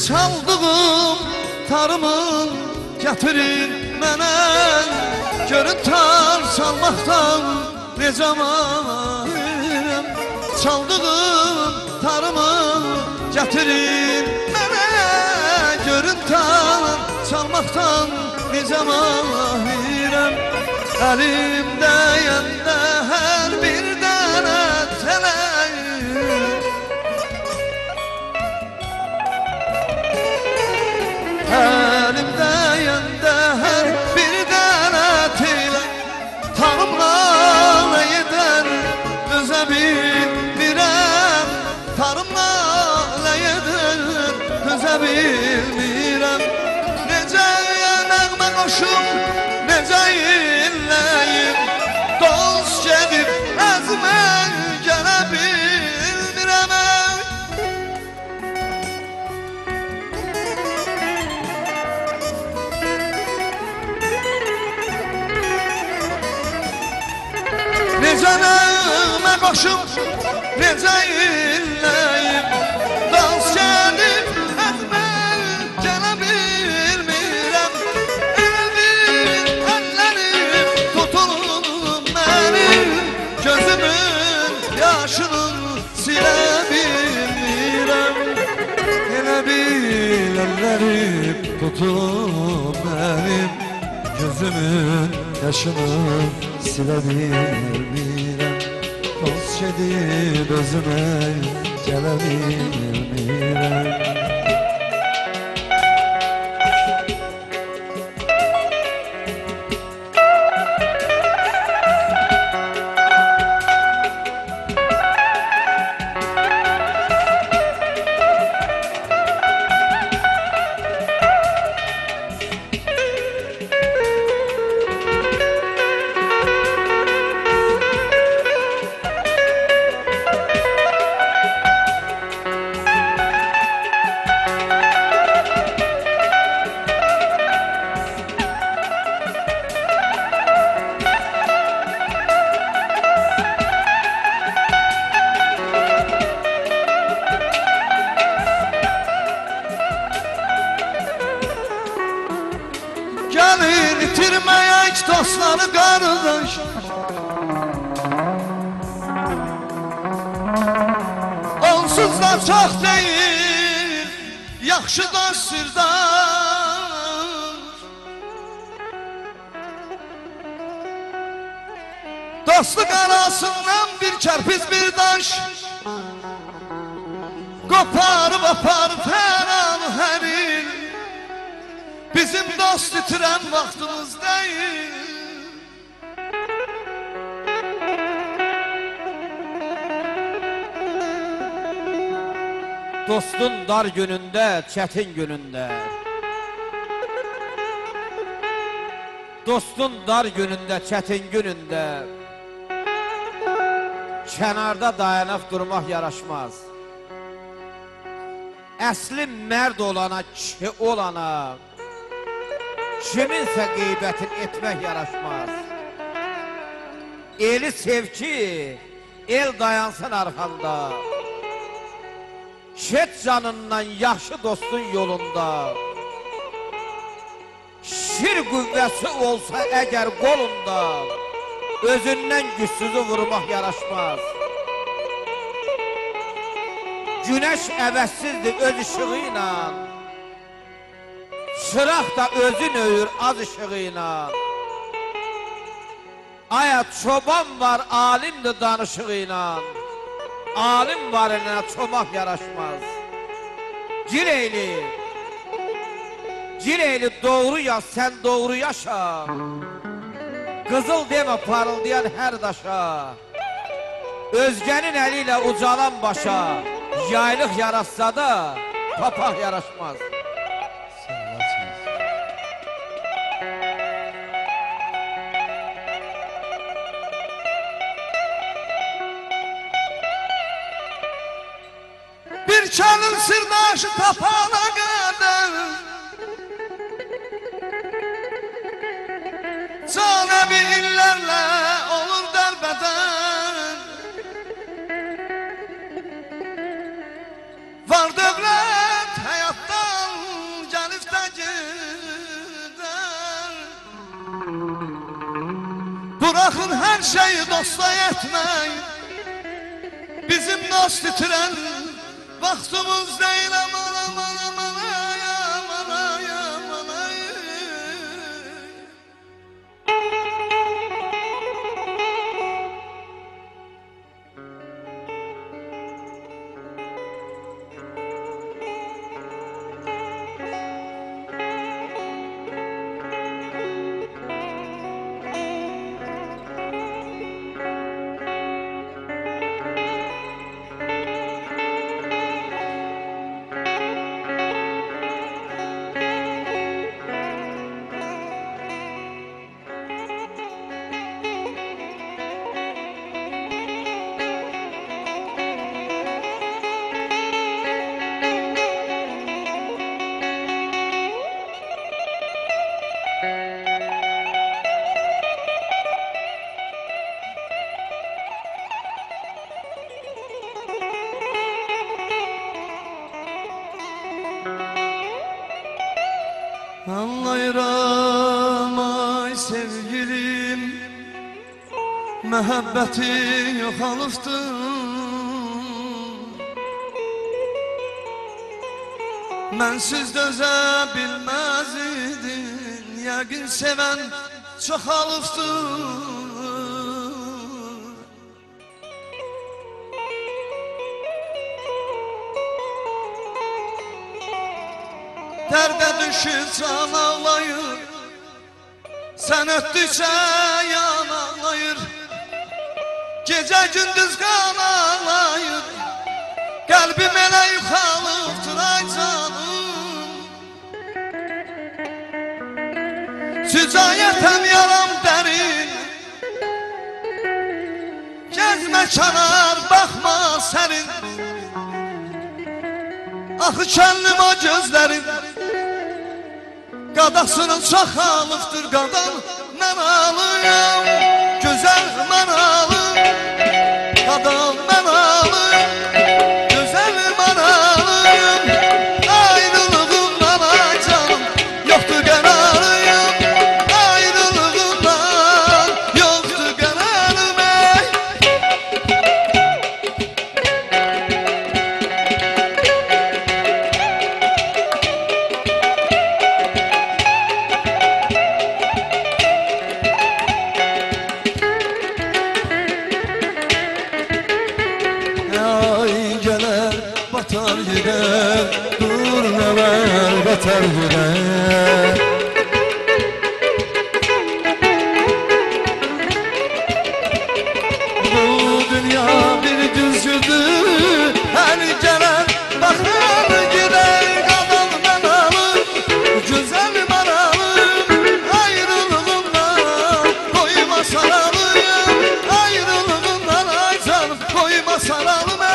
Çaldığım tarımın getirin mənə. Görün tar çalmaqdan necə mahirəm. Çaldığım tarımın getirin mənə. Görün tar çalmaqdan necə mahirəm. Əlimdə yəndə hər bir dənə tələyim. Əlimdə yəndə hər bir dənə tələyim. Tanımla nə edər özə bilmirəm. Tanımla nə edər özə bilmirəm. Necə nəğmə qoşum, necə inləyim. Dost gedib əzmən gələ bilmirəm. Necə nəğmə qoşum, necə inləyim. Dost gedib əzmən gələ bilmirəm. Əllərim tutulub mənim, gözümün yaşını silə bilmirəm. Elə bil əllərim tutulub mənim, gözümün yaşını silə bilmirəm. Dost gedib özümə gələ bilmirəm. Gəlin itirməyək dostları qardaş. Onsuz da çox deyil, yaxşı dost sirdaş. Dostluq arasından bir kərpiz bir daş. Qoparıb aparıb hər an hər il. Bizim dost itirən vaxtımız deyil. Dostun dar günündə, çətin günündə. Dostun dar günündə, çətin günündə. Kənarda dayanıb durmaq yaraşmaz. Əsli mərd olana, kişi olana, kiminsə qeybətin etmək yaraşmaz. Eli sev ki, el dayansın arxanda. Şet canından yaxşı dostun yolunda. Şir qüvvəsi olsa əgər qolunda, özündən gücsüzü vurmaq yaraşmaz. Günəş əvəzsizdir öz işığı ilə. Çıraq da özün öyür az ışığı ilə. Aya çoban var alimdir danışığı ilə. Alim var elinə çomaq yaraşmaz. Gireyli doğru yaz, sən doğru yaşa. Qızıl demə parıldayan hər daşa. Özgənin əli ilə ucalan başa. Yaylıq yarassa da papaq yaraşmaz. Bir kəlin sirdaşı tapana qədər canəvi illərlə olur dərbədən. Var dövlət həyatda Buraxın hər şeyi dosta etmək. Bizim dost itirən vaxtımız deyil. Aman aman aman ay aman ay aman ay. Anlayıram ay sevgilim, məhəbbətin yoxalıbdır. Mənsiz dözə bilməz idin, yəqin sevən çoxalıbdır. Dərdə düşür can ağlayır, sən ötdükcə yan ağlayır. Gecə gündüz qan ağlayır, qəlbim elə yuxalıbdır ay canım. Cücayətəm yaram dərin, gəzmə kənar, baxma sərin. Axı kənlim o gözlərin, qadasının çoxalıbdır qadan. Mən alıyam, gözəl mən alım, qadan mən alım, gözəl mən alım. Ayrılığımdan ay canım, yoxdur qərarım, ayrılığımdan yoxdur qərarım ey. Batar gider, dur neler batar gider. Bu dünya bir düzgüdür, her gelen bakar gider. Qadın mən alım, gözəl mən alım, ayrılığımdan koyma saralım, ayrılığımdan ay canım koyma saralım ey.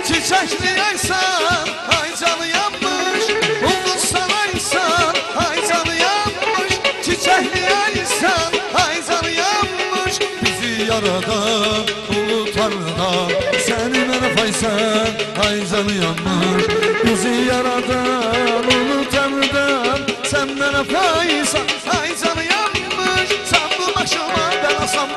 Çiçekli yaysan, ay canı yanmış. Ulduz sanaysan, ay canı yanmış. Çiçekli yaysan, ay canı yanmış. Bizi yaradan, ulu Tanrı'dan, seni mənə faysan, ay canı yanmış. Bizi yaradan, ulu Tanrı'dan, sen mənə faysan, ay canı yanmış. Sen bu başıma ben asam